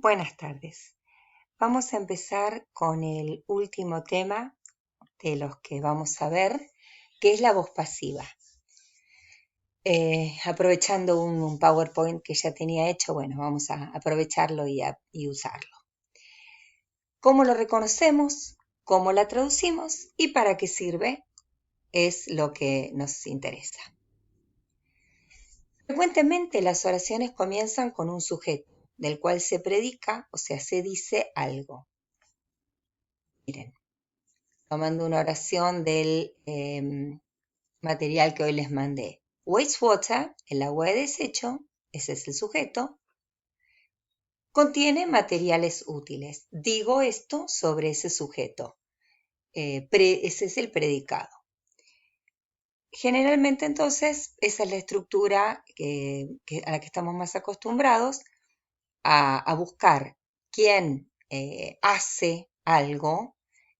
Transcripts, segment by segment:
Buenas tardes. Vamos a empezar con el último tema de los que vamos a ver, que es la voz pasiva. Aprovechando un PowerPoint que ya tenía hecho, bueno, vamos a aprovecharlo y usarlo. ¿Cómo lo reconocemos? ¿Cómo la traducimos? ¿Y para qué sirve? Es lo que nos interesa. Frecuentemente las oraciones comienzan con un sujeto, del cual se predica, o sea, se dice algo. Miren, tomando una oración del material que hoy les mandé. Wastewater, el agua de desecho, ese es el sujeto, contiene materiales útiles. Digo esto sobre ese sujeto. Ese es el predicado. Generalmente entonces esa es la estructura a la que estamos más acostumbrados a buscar quién hace algo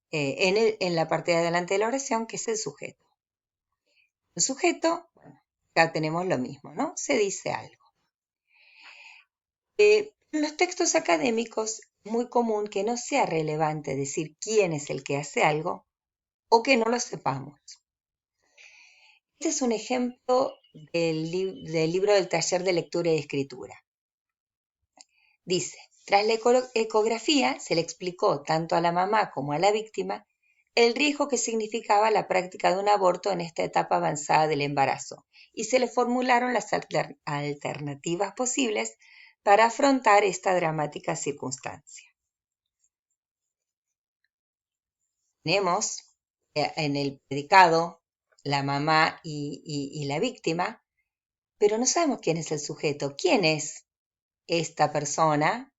en la parte de adelante de la oración, que es el sujeto. El sujeto, bueno, acá tenemos lo mismo, ¿no? Se dice algo. En los textos académicos es muy común que no sea relevante decir quién es el que hace algo o que no lo sepamos. Este es un ejemplo del libro del taller de lectura y escritura. Dice, tras la ecografía se le explicó tanto a la mamá como a la víctima el riesgo que significaba la práctica de un aborto en esta etapa avanzada del embarazo y se le formularon las alternativas posibles para afrontar esta dramática circunstancia. Tenemos en el predicado la mamá y la víctima, pero no sabemos quién es el sujeto. ¿Quién es esta persona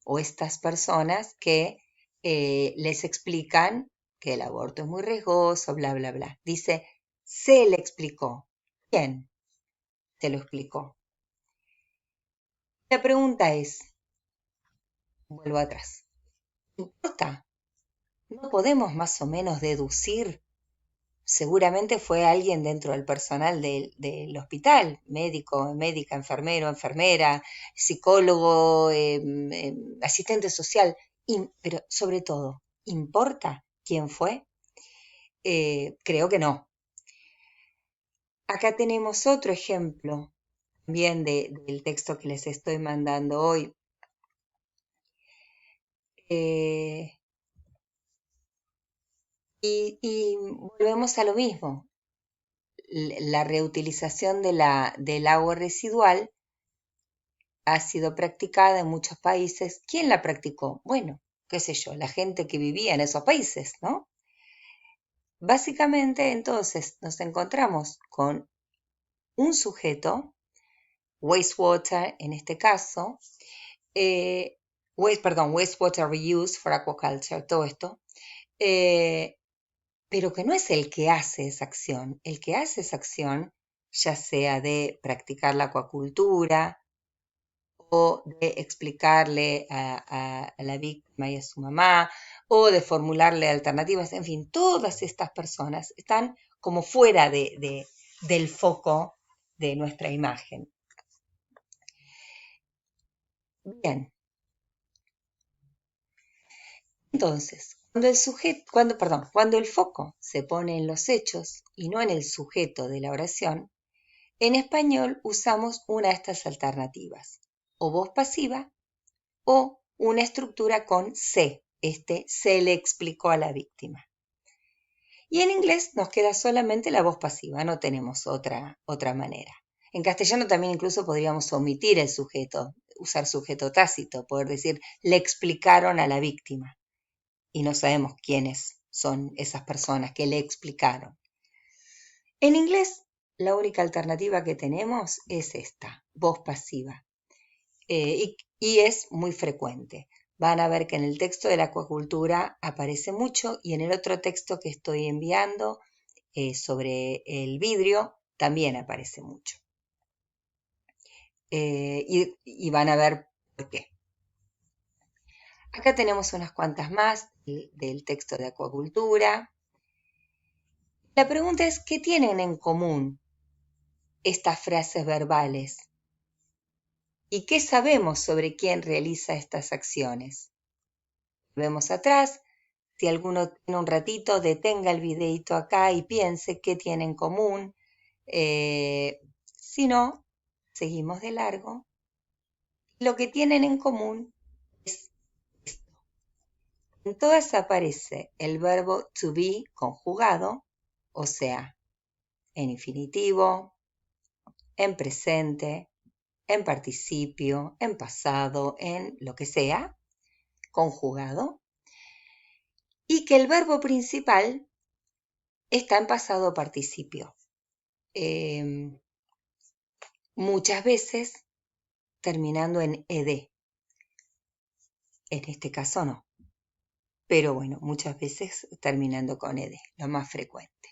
o estas personas que les explican que el aborto es muy riesgoso, bla, bla, bla? Dice, se le explicó. ¿Quién se lo explicó? La pregunta es, vuelvo atrás, ¿importa? ¿No podemos más o menos deducir? Seguramente fue alguien dentro del personal del hospital, médico, médica, enfermero, enfermera, psicólogo, asistente social, pero sobre todo, ¿importa quién fue? Creo que no. Acá tenemos otro ejemplo también del texto que les estoy mandando hoy. Y volvemos a lo mismo. La reutilización del agua residual ha sido practicada en muchos países. ¿Quién la practicó? Bueno, qué sé yo, la gente que vivía en esos países, ¿no? Básicamente, entonces, nos encontramos con un sujeto, wastewater en este caso, wastewater reuse for aquaculture, todo esto, pero que no es el que hace esa acción. El que hace esa acción, ya sea de practicar la acuacultura, o de explicarle a la víctima y a su mamá, o de formularle alternativas, en fin, todas estas personas están como fuera del foco de nuestra imagen. Bien. Entonces, cuando el foco se pone en los hechos y no en el sujeto de la oración, en español usamos una de estas alternativas, o voz pasiva o una estructura con se. Se le explicó a la víctima. Y en inglés nos queda solamente la voz pasiva, no tenemos otra manera. En castellano también incluso podríamos omitir el sujeto, usar sujeto tácito, poder decir le explicaron a la víctima. Y no sabemos quiénes son esas personas que le explicaron. En inglés, la única alternativa que tenemos es esta, voz pasiva. Y es muy frecuente. Van a ver que en el texto de la acuacultura aparece mucho y en el otro texto que estoy enviando sobre el vidrio también aparece mucho. Y van a ver por qué. Acá tenemos unas cuantas más del texto de acuacultura. La pregunta es, ¿qué tienen en común estas frases verbales ¿Y qué sabemos sobre quién realiza estas acciones? Vemos atrás. Si alguno tiene un ratito, detenga el videito acá y piense qué tiene en común. Si no, seguimos de largo. Lo que tienen en común es esto. En todas aparece el verbo to be conjugado, o sea, en infinitivo, en presente, en participio, en pasado, en lo que sea, conjugado, y que el verbo principal está en pasado participio. Muchas veces terminando en ed. En este caso no. Pero bueno, muchas veces terminando con ed, lo más frecuente.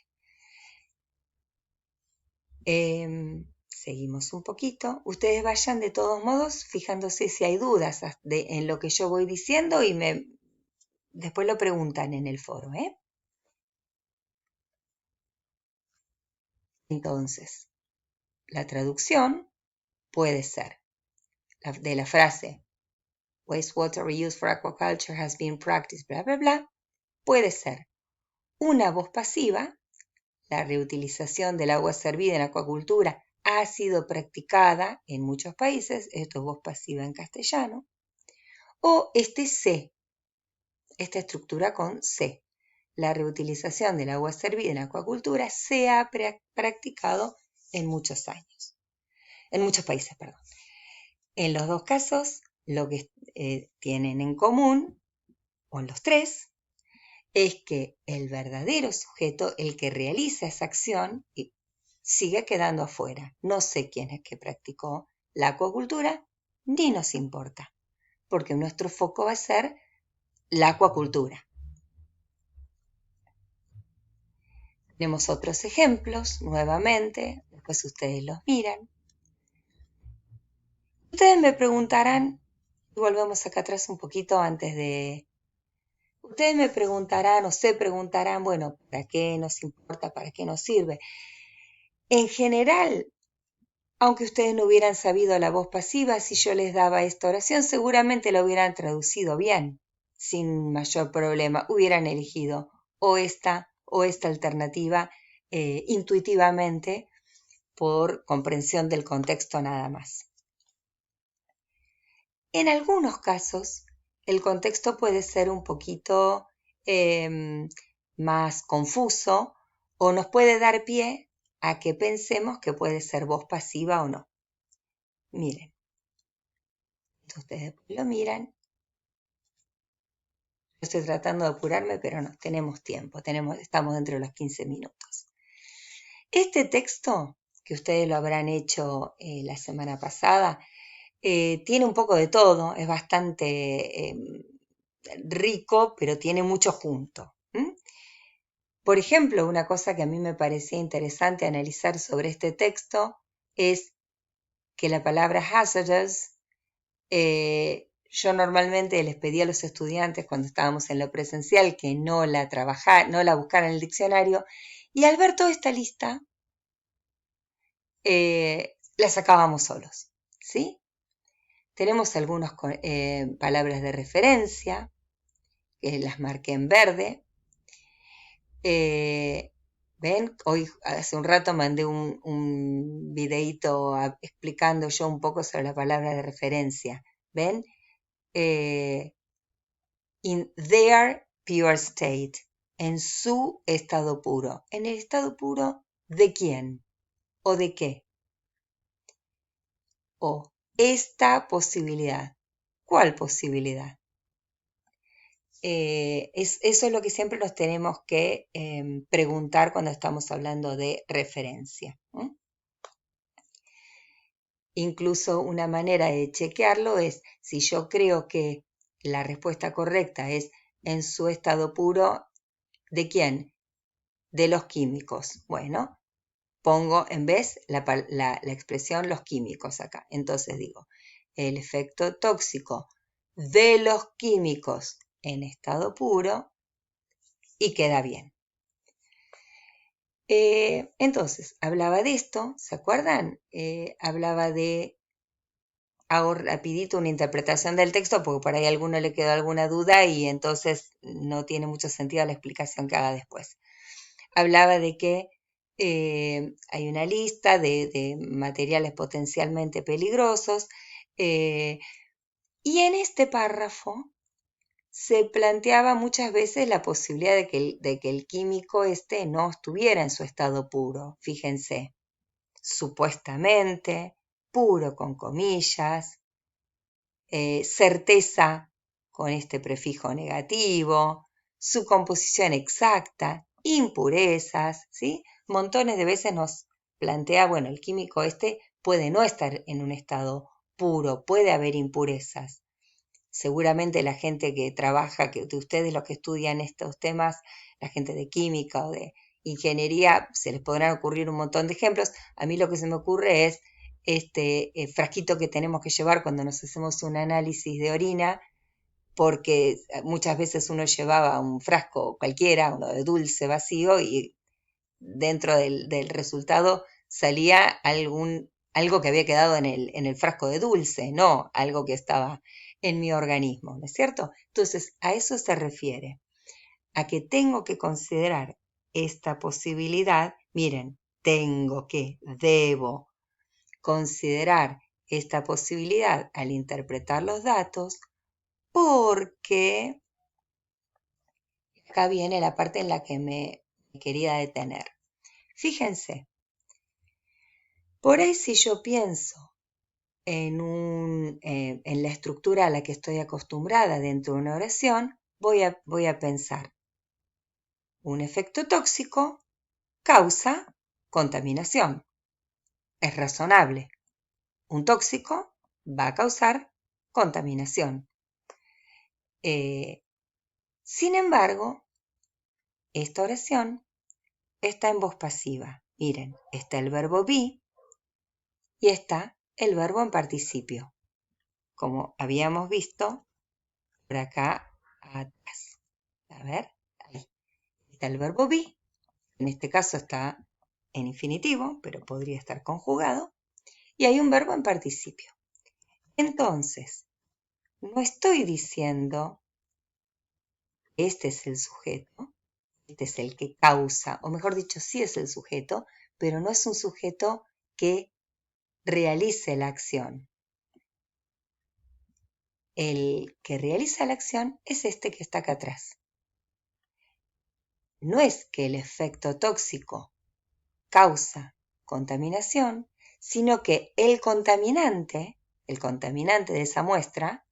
Seguimos un poquito. Ustedes vayan de todos modos fijándose si hay dudas en lo que yo voy diciendo y después lo preguntan en el foro. Entonces, la traducción puede ser de la frase wastewater reuse for aquaculture has been practiced, bla, bla, bla, puede ser una voz pasiva, la reutilización del agua servida en acuacultura ha sido practicada en muchos países, esto es voz pasiva en castellano, o este C, esta estructura con C. La reutilización del agua servida en acuacultura se ha practicado en muchos años, en muchos países, perdón. En los dos casos, lo que tienen en común, o en los tres, es que el verdadero sujeto, el que realiza esa acción, sigue quedando afuera. No sé quién es que practicó la acuacultura, ni nos importa, porque nuestro foco va a ser la acuacultura. Tenemos otros ejemplos, nuevamente, después ustedes los miran. Ustedes me preguntarán, y volvemos acá atrás un poquito antes de... Ustedes me preguntarán o se preguntarán, bueno, ¿para qué nos importa? ¿Para qué nos sirve? En general, aunque ustedes no hubieran sabido la voz pasiva, si yo les daba esta oración, seguramente la hubieran traducido bien, sin mayor problema. Hubieran elegido o esta alternativa intuitivamente por comprensión del contexto nada más. En algunos casos, el contexto puede ser un poquito más confuso o nos puede dar pie a que pensemos que puede ser voz pasiva o no. Miren, ustedes lo miran. Yo estoy tratando de apurarme, pero no, tenemos tiempo, estamos dentro de los 15 minutos. Este texto, que ustedes lo habrán hecho la semana pasada, tiene un poco de todo, es bastante rico, pero tiene mucho junto. Por ejemplo, una cosa que a mí me parecía interesante analizar sobre este texto es que la palabra hazardous, yo normalmente les pedía a los estudiantes cuando estábamos en lo presencial que no la buscaran en el diccionario, y al ver toda esta lista, la sacábamos solos, ¿sí? Tenemos algunas palabras de referencia, que las marqué en verde. ¿Ven? Hoy, hace un rato mandé un videíto explicando yo un poco sobre la palabra de referencia. ¿Ven? In their pure state, en su estado puro. ¿En el estado puro de quién? ¿O de qué? O esta posibilidad. ¿Cuál posibilidad? Eso es lo que siempre nos tenemos que preguntar cuando estamos hablando de referencia. Incluso una manera de chequearlo es si yo creo que la respuesta correcta es en su estado puro, ¿de quién? De los químicos. Bueno, pongo en vez la expresión los químicos acá. Entonces digo, el efecto tóxico de los químicos en estado puro y queda bien. Entonces, hablaba de esto, ¿se acuerdan? Hablaba de hago rapidito una interpretación del texto porque por ahí a alguno le quedó alguna duda y entonces no tiene mucho sentido la explicación que haga después. Hablaba de que hay una lista de materiales potencialmente peligrosos y en este párrafo se planteaba muchas veces la posibilidad de que el químico no estuviera en su estado puro. Fíjense, supuestamente, puro con comillas, certeza con este prefijo negativo, su composición exacta, impurezas, ¿sí? Montones de veces nos plantea, bueno, el químico puede no estar en un estado puro, puede haber impurezas. Seguramente la gente que trabaja, que de ustedes los que estudian estos temas, la gente de química o de ingeniería, se les podrán ocurrir un montón de ejemplos. A mí lo que se me ocurre es este frasquito que tenemos que llevar cuando nos hacemos un análisis de orina, porque muchas veces uno llevaba un frasco cualquiera, uno de dulce vacío, y dentro del resultado salía algo que había quedado en el frasco de dulce, no algo que estaba en mi organismo, ¿no es cierto? Entonces, a eso se refiere, a que tengo que considerar esta posibilidad. Miren, debo considerar esta posibilidad al interpretar los datos, porque acá viene la parte en la que me quería detener. Fíjense, por ahí si yo pienso en la estructura a la que estoy acostumbrada dentro de una oración, voy a pensar, un efecto tóxico causa contaminación. Es razonable. Un tóxico va a causar contaminación. Sin embargo, esta oración está en voz pasiva. Miren, está el verbo be y está el verbo en participio, como habíamos visto por acá atrás. A ver, ahí está el verbo be. En este caso está en infinitivo, pero podría estar conjugado. Y hay un verbo en participio. Entonces, no estoy diciendo este es el sujeto, este es el que causa, o mejor dicho, sí es el sujeto, pero no es un sujeto que realice la acción. El que realiza la acción es este que está acá atrás. No es que el efecto tóxico causa contaminación, sino que el contaminante de esa muestra,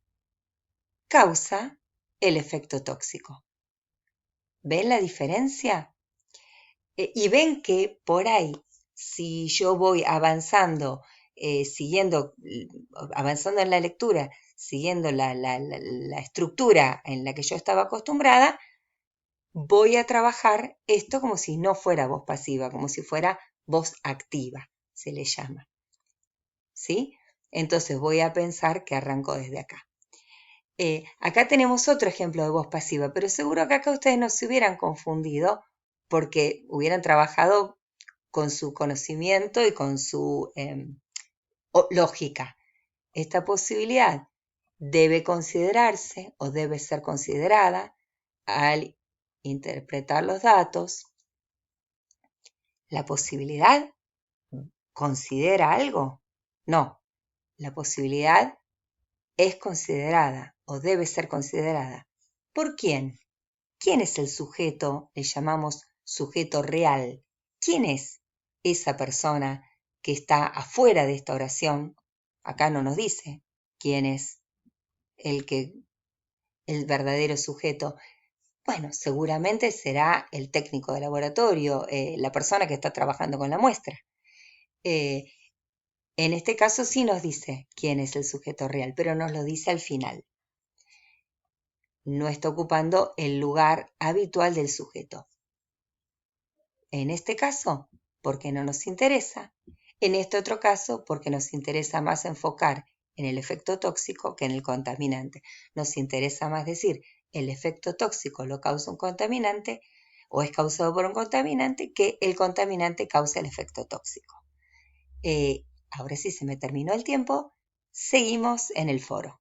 causa el efecto tóxico. ¿Ven la diferencia? Y ven que por ahí, si yo voy avanzando, avanzando en la lectura, siguiendo la estructura en la que yo estaba acostumbrada, voy a trabajar esto como si no fuera voz pasiva, como si fuera voz activa, se le llama. ¿Sí? Entonces voy a pensar que arranco desde acá. Acá tenemos otro ejemplo de voz pasiva, pero seguro que acá ustedes no se hubieran confundido porque hubieran trabajado con su conocimiento y con su lógica. Esta posibilidad debe considerarse o debe ser considerada al interpretar los datos. ¿La posibilidad considera algo? No, la posibilidad es considerada o debe ser considerada. ¿Por quién? ¿Quién es el sujeto? Le llamamos sujeto real. ¿Quién es esa persona que está afuera de esta oración? Acá no nos dice quién es el verdadero sujeto. Bueno, seguramente será el técnico de laboratorio, la persona que está trabajando con la muestra. En este caso sí nos dice quién es el sujeto real, pero nos lo dice al final. No está ocupando el lugar habitual del sujeto. En este caso, porque no nos interesa. En este otro caso, porque nos interesa más enfocar en el efecto tóxico que en el contaminante. Nos interesa más decir, el efecto tóxico lo causa un contaminante o es causado por un contaminante que el contaminante causa el efecto tóxico. Ahora sí se me terminó el tiempo. Seguimos en el foro.